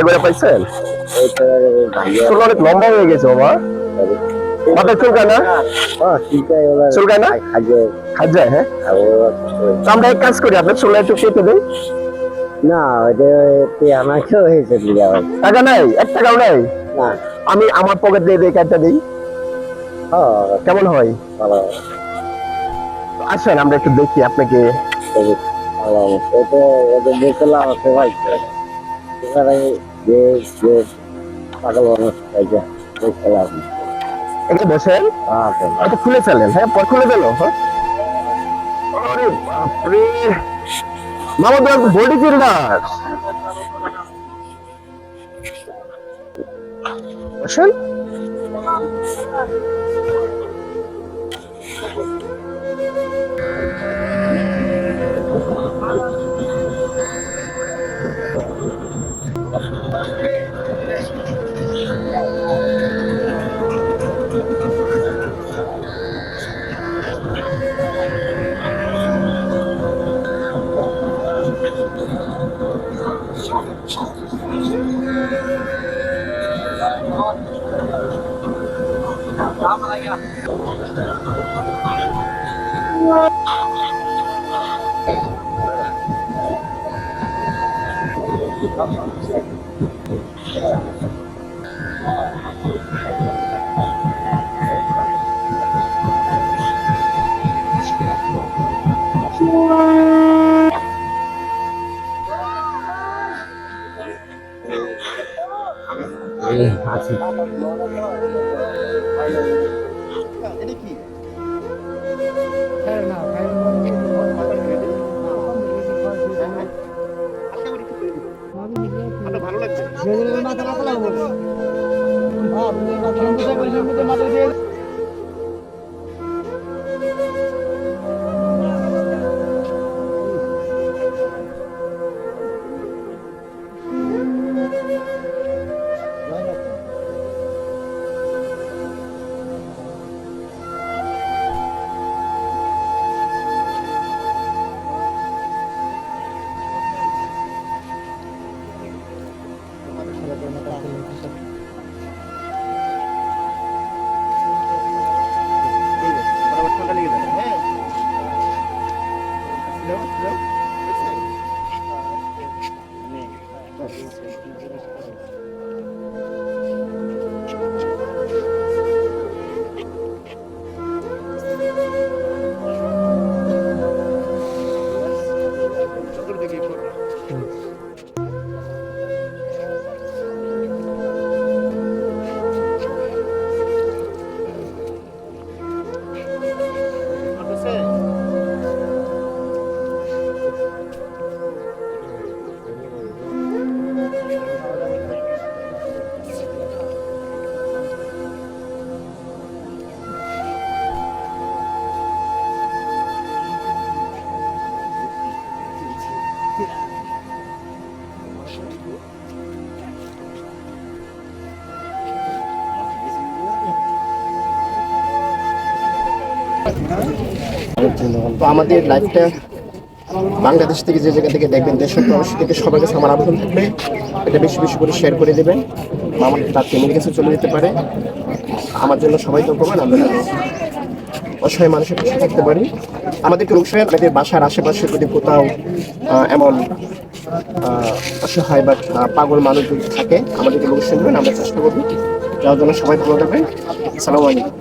করে পাইছেন? চুল অনেক লম্বা হয়ে গেছে বাবা। মাথায় চুলকায় না? চুলকায় না? খাজ্জায়, হ্যাঁ। তো আমরা এক কাজ করি, আপনার চুলটা একটু কেটে দিই। না ওইটা আমাকেও হয়েছে টাকা নাই, 1 টাকাও নাই। না আমি আমার পকেট দিয়ে দিয়ে কাটটা দিই, কেমন হয়? ভালো আসেন আমরা একটু দেখি আপনাকে। ভালো এটা ওদের দেখলাম আছে ভাই এখানে যে যে পাগল মানুষ এটা দেখলাম এখানে বসেন, আচ্ছা এটা খুলে ফেলেন। হ্যাঁ, পর খুলে দিল। হ্যাঁ, আরে বাপরে, মামা তো বডি বিল্ডার। বসেন। আছে ভালো লাগছে। তো আমাদের লাইভটা বাংলাদেশ থেকে যে জায়গা থেকে দেখবেন, দেশের প্রবাসী থেকে সবার কাছে আমার আবেদন থাকবে, এটা বেশি বেশি করে শেয়ার করে দেবেন। আমার তার ফ্যামিলির কাছে চলে যেতে পারে। আমার জন্য সবাই তো করবেন, আমরা অসহায় মানুষের পাশে থাকতে পারি। আমাদেরকে অবশ্যই আপনাদের বাসার আশেপাশে যদি কোথাও এমন অসহায় বা পাগল মানুষ যদি থাকে, আমাদেরকে অবশ্যই দেবেন, আমরা চেষ্টা করবো যাওয়ার জন্য। সবাই ভালো থাকবেন। আসসালামু আলাইকুম।